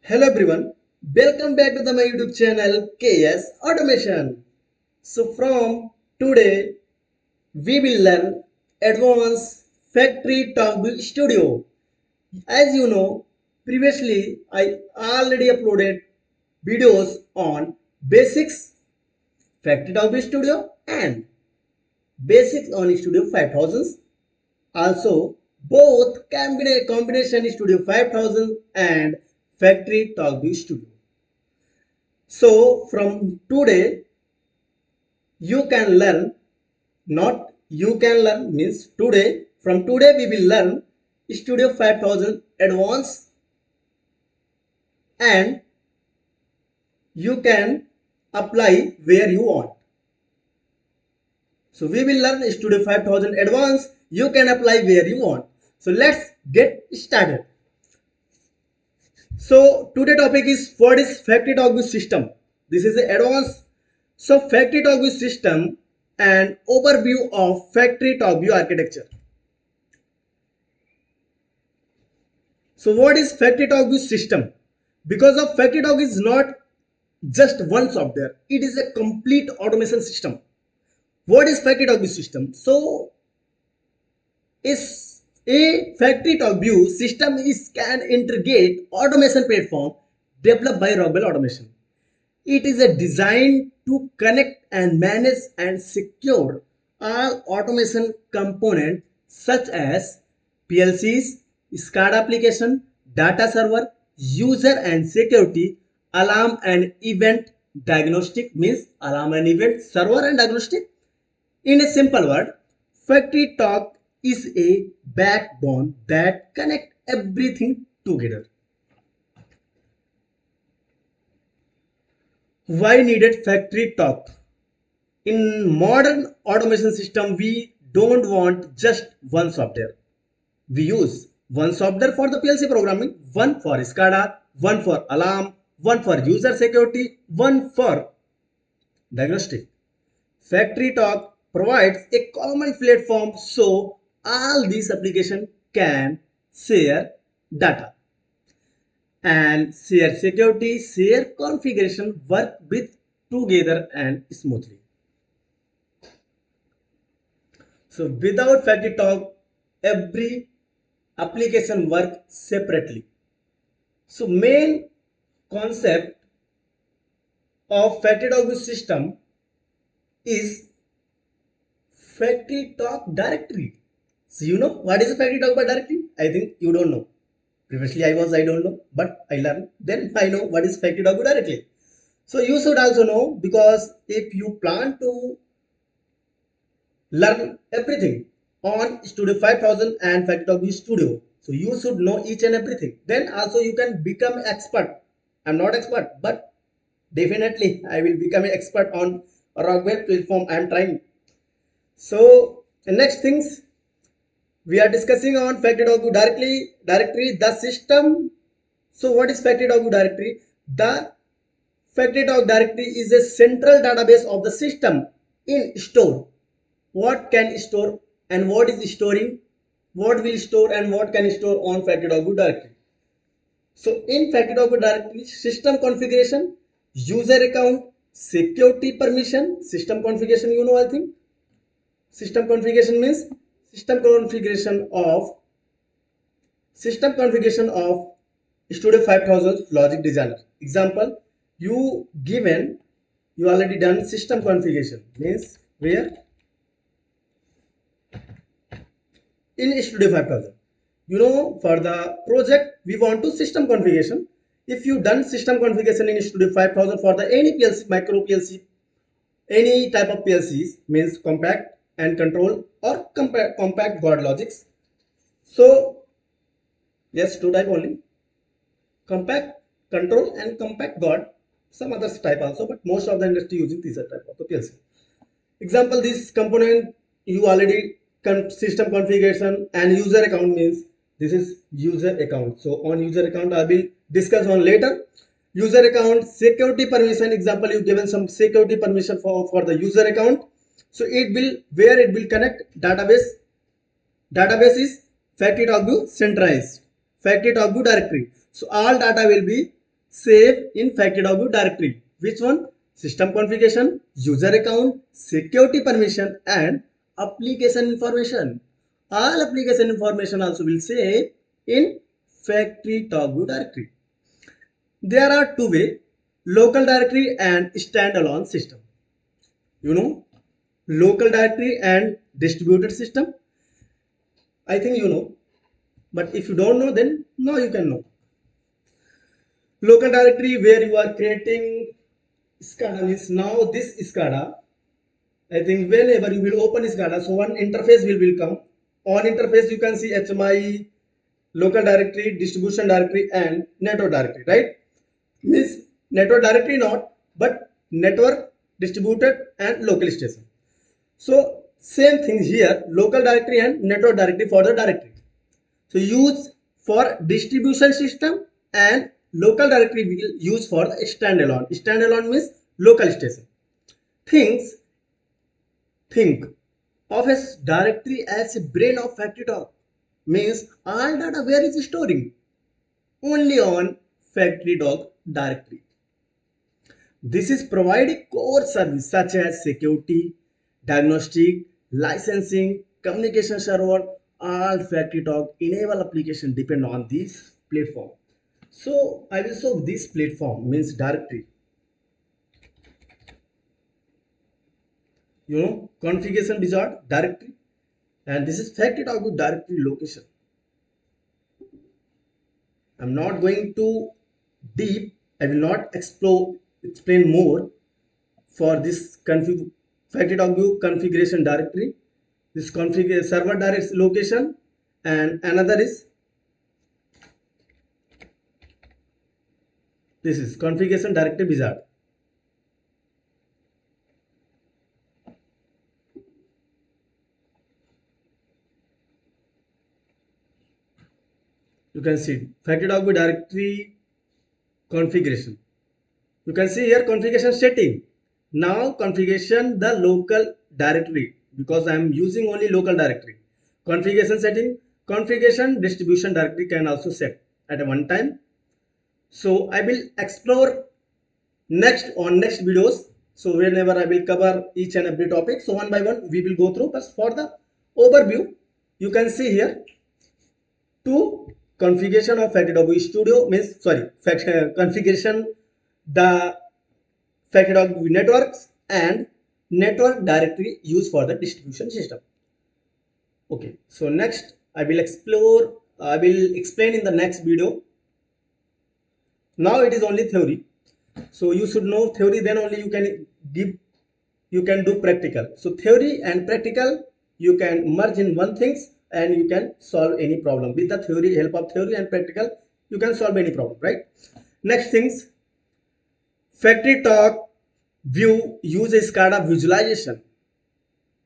Hello everyone, welcome back to my YouTube channel KS Automation. So from today we will learn advanced factory talk View studio. As you know, previously I already uploaded videos on basics factory talk View studio and basics on studio 5000. Also both combination studio 5000 and factory talk View studio. So from today you can learn, not you can learn means today, from today we will learn Studio 5000 Advanced and you can apply where you want. So we will learn Studio 5000 Advanced, you can apply where you want. So let's get started. So today topic is what is FactoryTalk View system. This is the advanced. So FactoryTalk View system and overview of FactoryTalk View architecture. So what is FactoryTalk View system? Because of FactoryTalk is not just one software, it is a complete automation system. What is FactoryTalk View system? So is a FactoryTalk View system is an integrated automation platform developed by Rockwell Automation. It is a design to connect and manage and secure all automation components such as PLCs, SCADA application, data server, user and security, alarm and event diagnostic means alarm and event server and diagnostic. In a simple word, FactoryTalk is a backbone that connects everything together. Why needed FactoryTalk? In modern automation system, we don't want just one software. We use one software for the PLC programming, one for SCADA, one for alarm, one for user security, one for diagnostic. FactoryTalk provides a common platform so all these applications can share data and share security, share configuration, work with together and smoothly. So without FactoryTalk, every application work separately. So main concept of FactoryTalk system is FactoryTalk directory. So you know what is a FactoryTalk directory? I think you don't know. Previously I don't know, but I learned. Then I know what is FactoryTalk directly. So you should also know, because if you plan to learn everything on Studio 5000 and FactoryTalk Studio, so you should know each and everything. Then also you can become expert. I'm not expert, but definitely I will become an expert on Rockwell platform. I am trying. So the next things we are discussing on FactoryTalk directory, the system. So what is FactoryTalk directory? The FactoryTalk directory is a central database of the system in store. What can store and what is storing, what will store and what can store on FactoryTalk directory. So in FactoryTalk directory, system configuration, user account, security permission, system configuration, you know, I think system configuration means system configuration of Studio 5000 logic designer. Example, you already done system configuration means where in Studio 5000. You know, for the project we want to system configuration. If you done system configuration in Studio 5000 for the any PLC, micro PLC, any type of PLCs means compact and control or compact God logics. So yes, two type only, compact control and compact God. Some others type also, but most of the industry using these type of the PLC. Example, this component you already system configuration and user account means this is user account. So on user account I will discuss on later. User account, security permission. Example, you given some security permission for the user account. So it will connect database. Database is FactoryTalk View centralized. FactoryTalk View directory. So all data will be save in FactoryTalk View directory. Which one? System configuration, user account, security permission, and application information. All application information also will save in FactoryTalk View directory. There are two ways: local directory and standalone system. You know, local directory and distributed system. I think you know, but if you don't know, then now you can know. Local directory where you are creating SCADA means now this SCADA. I think whenever you will open SCADA, so one interface will come. On interface you can see HMI, local directory, distribution directory, and network directory, right? Means network directory not, but network, distributed, and local station. So same thing here, local directory and network directory for the directory. So use for distribution system, and local directory will use for the standalone. Standalone means local station. Think of a directory as a brain of FactoryTalk. Means all data where is storing? Only on FactoryTalk directory. This is providing core service such as security, diagnostic, licensing, communication server. All FactoryTalk enable application depend on this platform. So I will show this platform means directory. You know, configuration wizard directory, and this is FactoryTalk directory location. I'm not going to deep. I will not explain more for this FactoryTalk View configuration directory. This configure server direct location, and another is this is configuration directory wizard. You can see FactoryTalk View directory configuration. You can see here configuration setting. Now configuration the local directory, because I am using only local directory. Configuration setting, configuration distribution directory can also set at a one time. So I will explore next videos. So whenever I will cover each and every topic, so one by one we will go through. But for the overview, you can see here two configuration of FactoryTalk View Studio means configuration the FactoryTalk View networks and network directory used for the distribution system. Okay, so next I will explain in the next video. Now it is only theory, so you should know theory, then only you can do practical. So theory and practical you can merge in one things, and you can solve any problem with the theory, help of theory and practical you can solve any problem, right? Next things, FactoryTalk View uses SCADA visualization.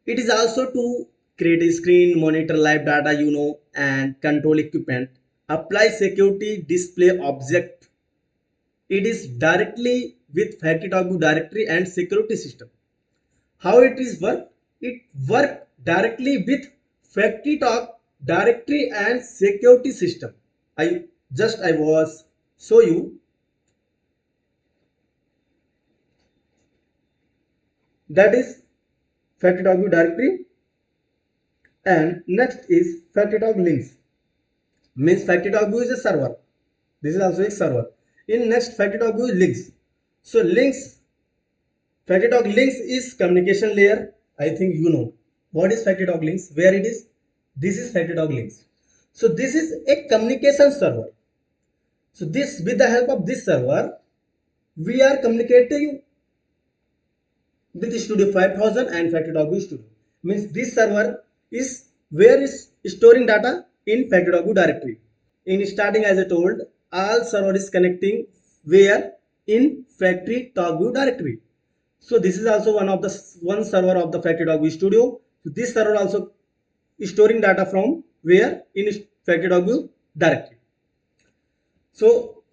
It is also to create a screen, monitor live data, you know, and control equipment, apply security, display object. It is directly with FactoryTalk View directory and security system. How it is work? It work directly with FactoryTalk directory and security system. I was show you. That is FactoryTalk View directory, and next is FactoryTalk links. Means FactoryTalk View is a server. This is also a server. In next FactoryTalk View links. So links, FactoryTalk links is communication layer. I think you know what is FactoryTalk links. Where it is? This is FactoryTalk links. So this is a communication server. So this, with the help of this server, we are communicating with Studio 5000 and FactoryTalk View Studio. Means this server is where is storing data in FactoryTalk View directory. In starting, as I told, all server is connecting where in FactoryTalk View directory. So this is also one server of the FactoryTalk View Studio. So this server also is storing data from where in FactoryTalk View directory. So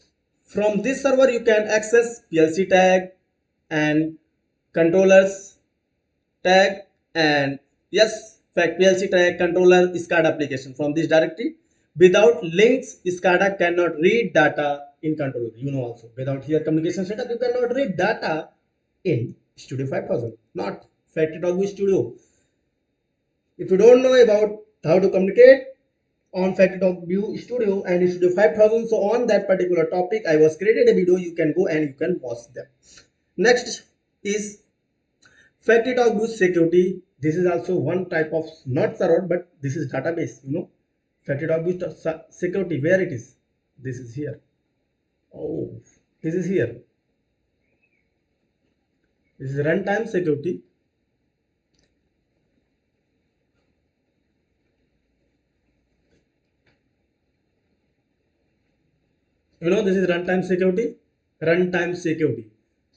from this server you can access PLC tag and controllers tag, and yes, PLC tag, controller, SCADA application from this directory. Without links, SCADA cannot read data in controller. You know also, without here communication setup, you cannot read data in Studio 5000, not FactoryTalk View Studio. If you don't know about how to communicate on FactoryTalk View Studio and Studio 5000, so on that particular topic, I was created a video. You can go and you can watch them. Next is FactoryTalk View Security. This is also one type of not server, but this is database. You know, FactoryTalk View Security. Where it is? This is here. Oh, this is here. This is runtime security. You know, this is runtime security. Runtime security.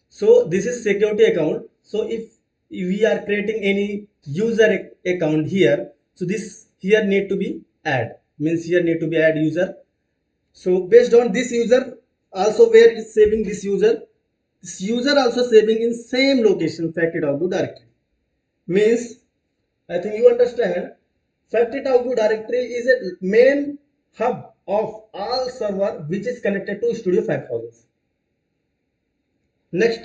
So this is security account. So if we are creating any user account here, so this here need to be add, means here need to be add user. So based on this user, also where is saving this user also saving in same location FactoryTalk View directory. Means I think you understand, FactoryTalk View directory is a main hub of all server which is connected to Studio 5000. Next,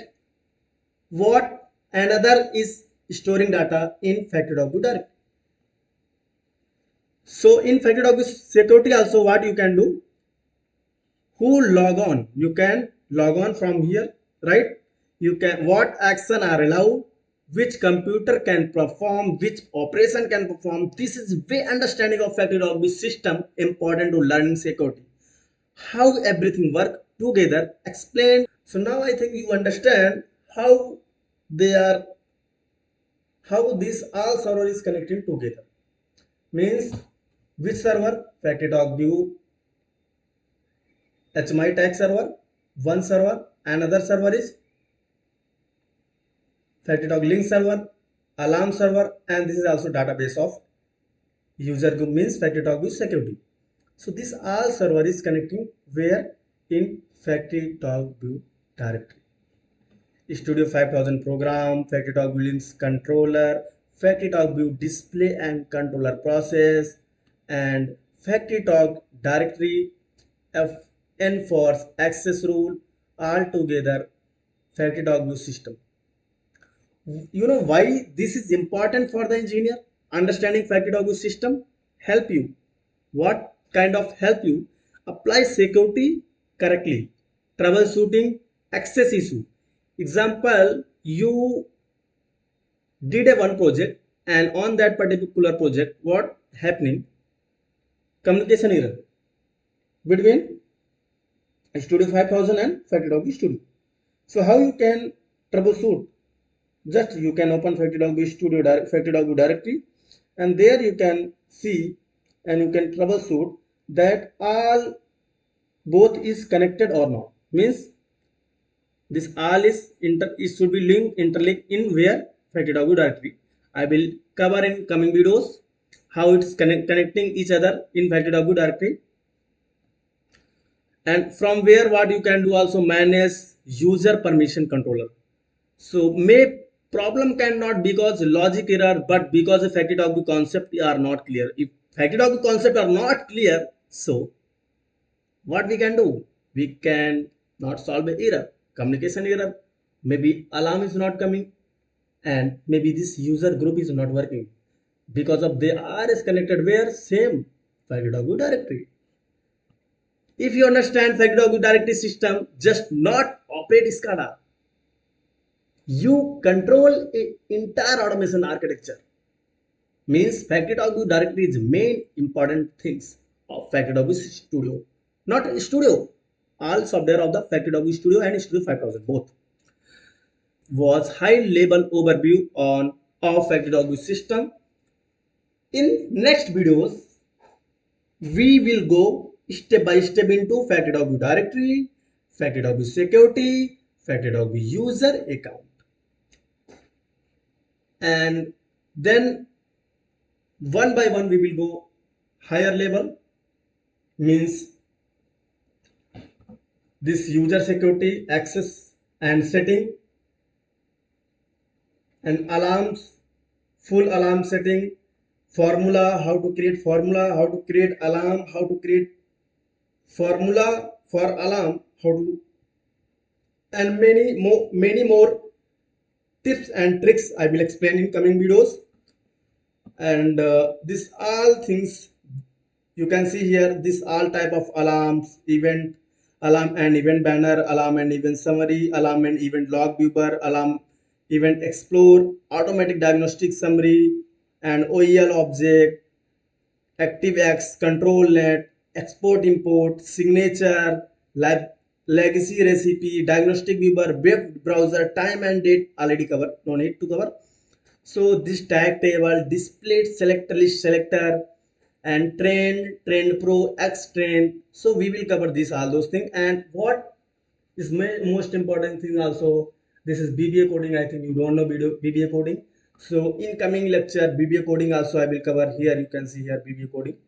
what another is storing data in FactoryTalk View directory. So in FactoryTalk View security also, what you can do, who log on, you can log on from here, right? You can, what action are allowed, which computer can perform, which operation can perform. This is way understanding of FactoryTalk View system, important to learning security. How everything work together, explain. So now I think you understand how they are, how this all server is connected together. Means which server? FactoryTalk View HMI tag server, one server. Another server is FactoryTalk link server, alarm server, and this is also database of user group, means FactoryTalk View security. So this all server is connecting where? In FactoryTalk View directory. Studio 5000 program, FactoryTalk View Linux controller, FactoryTalk View display and controller process, and FactoryTalk directory of enforce access rule, all together FactoryTalk View system. You know why this is important for the engineer? Understanding FactoryTalk View system help you. What kind of help you? Apply security correctly, troubleshooting access issue. Example, you did a one project, and on that particular project, what happening? Communication error between Studio 5000 and FactoryTalk View Studio. So how you can troubleshoot? Just you can open FactoryTalk View Studio FactoryTalk View directory, and there you can see and you can troubleshoot that all both is connected or not. Means this all is it should be interlinked in where FactoryTalk View directory. I will cover in coming videos how it's connecting each other in FactoryTalk View directory, and from where what you can do also manage user permission controller. So may problem cannot because logic error, but because the FactoryTalk View concept are not clear. If FactoryTalk View concept are not clear, so what we can do? We can not solve the error, communication error. Maybe alarm is not coming, and maybe this user group is not working because of they are is connected where same FactoryTalk View directory. If you understand FactoryTalk View directory system, just not operate SCADA. You control a entire automation architecture. Means FactoryTalk View directory is main important things of FactoryTalk View Studio. Not Studio, all software of the FactoryTalk View Studio and Studio 5000 both. Was high level overview on of FactoryTalk View system. In next videos, we will go step by step into FactoryTalk View directory, FactoryTalk View security, FactoryTalk View user account. And then one by one we will go higher level, means this user security, access and setting, and alarms, full alarm setting, formula, how to create formula, how to create alarm, how to create formula for alarm, how to, and many more tips and tricks I will explain in coming videos. And this all things you can see here, this all type of alarms, event alarm and event banner, alarm and event summary, alarm and event log viewer, alarm event explore, automatic diagnostic summary, and OEL object, ActiveX, control net, export import, signature, legacy recipe, diagnostic viewer, web browser, time and date already covered, no need to cover. So this tag table, display selector list selector, and trend pro, X trend. So we will cover this all those things. And what is most important thing also, this is BBA coding. I think you don't know BBA coding. So in coming lecture, BBA coding also I will cover here. You can see here BBA coding.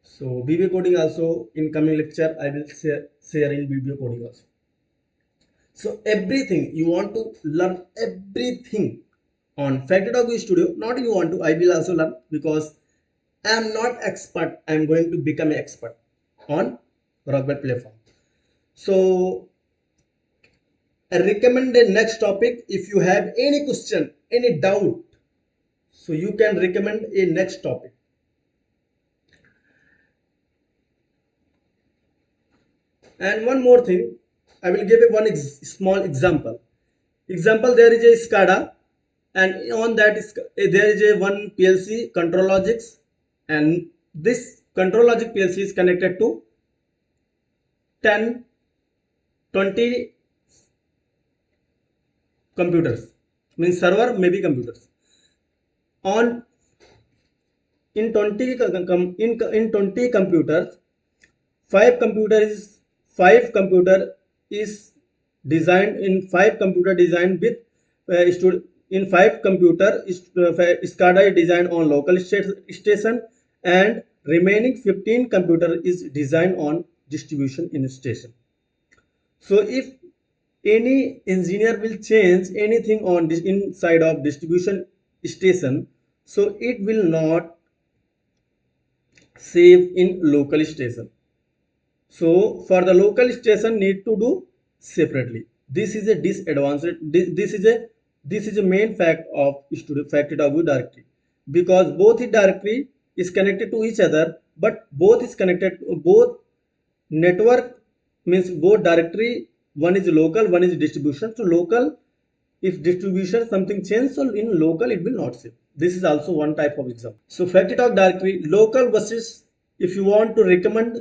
So BBA coding also in coming lecture I will share in BBA coding also. So everything you want to learn, everything on FactoryTalk View Studio. Not you want to, I will also learn, because I am not expert. I am going to become an expert on Rockwell platform. So I recommend the next topic. If you have any question, any doubt, so you can recommend a next topic. And one more thing, I will give a small example. There is a SCADA, and on that is there is a one PLC control Logix, and this control logic PLC is connected to 10, 20 computers, means server, maybe computers. On in 20 in 20 computers, five computer is designed in five computer designed with in five computer SCADA is designed on local station, and remaining 15 computer is designed on distribution in station. So if any engineer will change anything on this inside of distribution station, so it will not save in local station. So for the local station need to do separately. This is a disadvantage. This is a main fact of FactoryTalk View directory, because both the directory is connected to each other, but both is connected to both network, means both directory, one is local, one is distribution. So local, if distribution something changes, so in local it will not save. This is also one type of example. So FactoryTalk directory local versus, if you want to recommend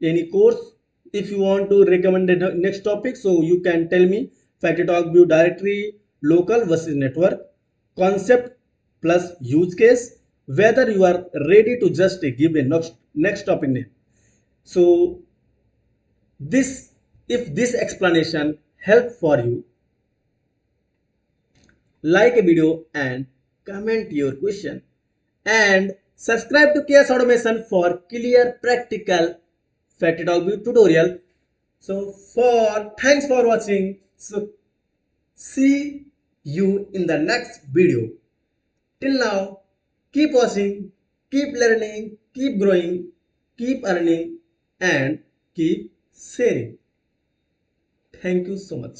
any course, if you want to recommend the next topic, so you can tell me FactoryTalk View directory local versus network, concept plus use case, whether you are ready to just give a next topic name. So this, if this explanation helped for you, like a video and comment your question, and subscribe to Chaos Automation for clear practical FactoryTalk View tutorial. So thanks for watching. So see you in the next video. Till now, keep watching, keep learning, keep growing, keep earning, and keep sharing. Thank you so much.